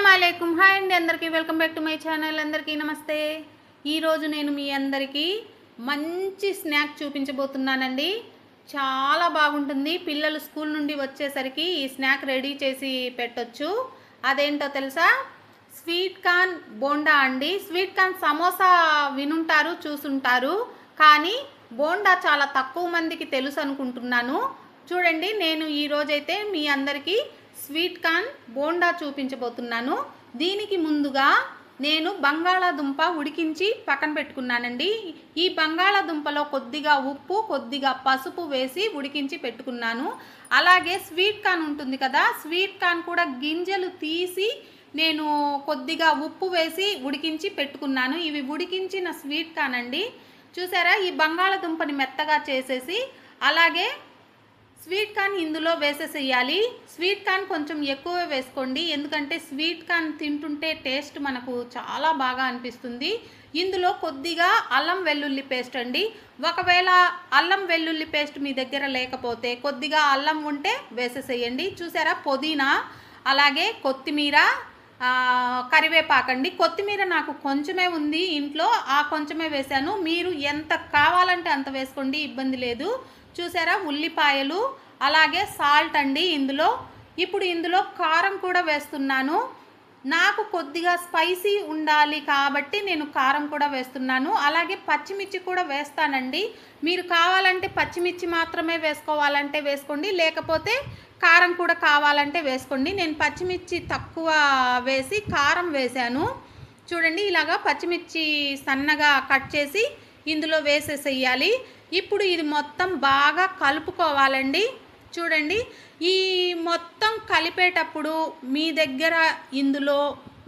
అస్సలాముఅలైకుం hi అండి అందరికీ welcome back to my channel. అందరికీ నమస్తే. ఈరోజు నేను మీ అందరికీ మంచి స్నాక్ చూపించబోతున్నానండి. చాలా బాగుంటుంది. పిల్లలు స్కూల్ నుండి వచ్చేసరికి ఈ స్నాక్ రెడీ చేసి పెట్టొచ్చు. అదేంటో తెలుసా? స్వీట్ కార్న్ బోండా అండి. స్వీట్ కార్న్ సమోసా వినుంటారు, చూసుంటారు, కానీ బోండా చాలా తక్కువ మందికి తెలుసు అనుకుంటున్నాను. చూడండి, నేను ఈరోజైతే మీ అందరికీ స్వీట్ కార్న్ బోండా చూపించబోతున్నాను. దీనికి ముందుగా నేను బంగాళాదుంప ఉడికించి పక్కన పెట్టుకున్నానండి. ఈ బంగాళాదుంపలో కొద్దిగా ఉప్పు, కొద్దిగా పసుపు వేసి ఉడికించి పెట్టుకున్నాను. అలాగే స్వీట్ కార్న్ ఉంటుంది కదా, స్వీట్ కార్న్ కూడా గింజలు తీసి నేను కొద్దిగా ఉప్పు వేసి ఉడికించి పెట్టుకున్నాను. ఇవి ఉడికించిన స్వీట్ కార్న్ అండి. చూసారా, ఈ బంగాళాదుంపని మెత్తగా చేసేసి అలాగే స్వీట్ కార్న్ ఇందులో వేసేసేయాలి. స్వీట్ కార్న్ కొంచెం ఎక్కువ వేసుకోండి, ఎందుకంటే స్వీట్ కార్న్ తింటుంటే టేస్ట్ మనకు చాలా బాగా అనిపిస్తుంది. ఇందులో కొద్దిగా అల్లం వెల్లుల్లి పేస్ట్ అండి. ఒకవేళ అల్లం వెల్లుల్లి పేస్ట్ మీ దగ్గర లేకపోతే కొద్దిగా అల్లం ఉంటే వేసేసేయండి. చూసారా, పుదీనా అలాగే కొత్తిమీర, కరివేపాకండి. కొత్తిమీర నాకు కొంచెమే ఉంది ఇంట్లో, ఆ కొంచెమే వేశాను. మీరు ఎంత కావాలంటే అంత వేసుకోండి, ఇబ్బంది లేదు. చూసారా, ఉల్లిపాయలు అలాగే సాల్ట్ అండి ఇందులో. ఇప్పుడు ఇందులో కారం కూడా వేస్తున్నాను. నాకు కొద్దిగా స్పైసీ ఉండాలి కాబట్టి నేను కారం కూడా వేస్తున్నాను. అలాగే పచ్చిమిర్చి కూడా వేస్తానండి. మీరు కావాలంటే పచ్చిమిర్చి మాత్రమే వేసుకోవాలంటే వేసుకోండి, లేకపోతే కారం కూడా కావాలంటే వేసుకోండి. నేను పచ్చిమిర్చి తక్కువ వేసి కారం వేశాను. చూడండి, ఇలాగా పచ్చిమిర్చి సన్నగా కట్ చేసి ఇందులో వేసేసేయాలి. ఇప్పుడు ఇది మొత్తం బాగా కలుపుకోవాలండి. చూడండి, ఈ మొత్తం కలిపేటప్పుడు మీ దగ్గర ఇందులో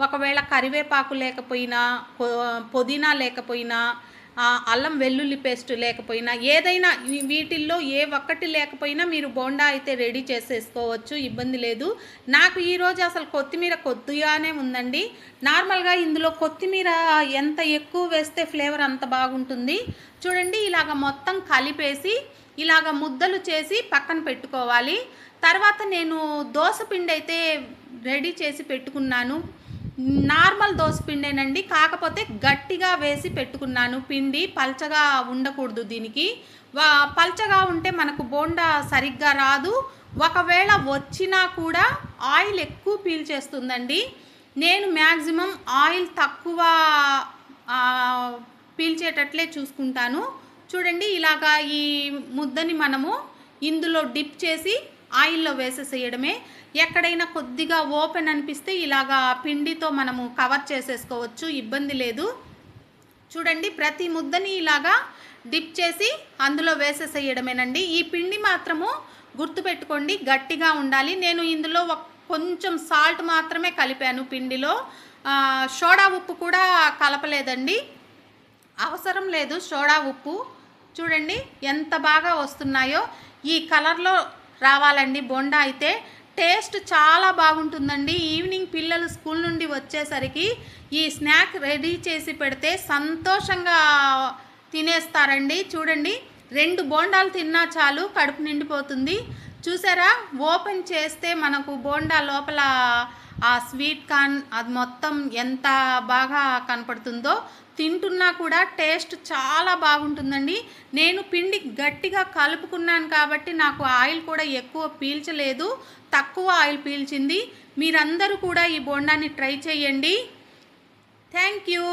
ఒకవేళ కరివేపాకు లేకపోయినా, పుదీనా లేకపోయినా, అల్లం వెల్లుల్లి పేస్ట్ లేకపోయినా, ఏదైనా వీటిల్లో ఏ ఒక్కటి లేకపోయినా మీరు బోండా అయితే రెడీ చేసేసుకోవచ్చు, ఇబ్బంది లేదు. నాకు ఈరోజు అసలు కొత్తిమీర కొద్దిగానే ఉందండి. నార్మల్గా ఇందులో కొత్తిమీర ఎంత ఎక్కువ వేస్తే ఫ్లేవర్ అంత బాగుంటుంది. చూడండి, ఇలాగ మొత్తం కలిపేసి ఇలాగ ముద్దలు చేసి పక్కన పెట్టుకోవాలి. తర్వాత నేను దోసపిండి అయితే రెడీ చేసి పెట్టుకున్నాను. నార్మల్ దోసపిండేనండి, కాకపోతే గట్టిగా వేసి పెట్టుకున్నాను. పిండి పల్చగా ఉండకూడదు. దీనికి పల్చగా ఉంటే మనకు బోండా సరిగ్గా రాదు. ఒకవేళ వచ్చినా కూడా ఆయిల్ ఎక్కువ పీల్చేస్తుందండి. నేను మ్యాక్సిమం ఆయిల్ తక్కువ పీల్చేటట్లే చూసుకుంటాను. చూడండి, ఇలాగా ఈ ముద్దని మనము ఇందులో డిప్ చేసి ఆయిల్లో వేసేసేయడమే. ఎక్కడైనా కొద్దిగా ఓపెన్ అనిపిస్తే ఇలాగా పిండితో మనము కవర్ చేసేసుకోవచ్చు, ఇబ్బంది లేదు. చూడండి, ప్రతి ముద్దని ఇలాగా డిప్ చేసి అందులో వేసేసేయడమేనండి. ఈ పిండి మాత్రము గుర్తుపెట్టుకోండి, గట్టిగా ఉండాలి. నేను ఇందులో కొంచెం సాల్ట్ మాత్రమే కలిపాను పిండిలో. సోడా ఉప్పు కూడా కలపలేదండి, అవసరం లేదు సోడా ఉప్పు. చూడండి ఎంత బాగా వస్తున్నాయో. ఈ కలర్లో రావాలండి బోండా అయితే. టేస్ట్ చాలా బాగుంటుందండి. ఈవినింగ్ పిల్లలు స్కూల్ నుండి వచ్చేసరికి ఈ స్నాక్ రెడీ చేసి పెడితే సంతోషంగా తినేస్తారండి. చూడండి, 2 బోండాలు తిన్నా చాలు, కడుపు నిండిపోతుంది. చూసారా, ఓపెన్ చేస్తే మనకు బోండా లోపల ఆ స్వీట్ కార్న్ అది మొత్తం ఎంత బాగా కనపడుతుందో. తింటున్నా కూడా టేస్ట్ చాలా బాగుంటుందండి. నేను పిండి గట్టిగా కలుపుకున్నాను కాబట్టి నాకు ఆయిల్ కూడా ఎక్కువ పీల్చలేదు, తక్కువ ఆయిల్ పీల్చింది. మీరందరూ కూడా ఈ బోండాని ట్రై చేయండి. Thank you.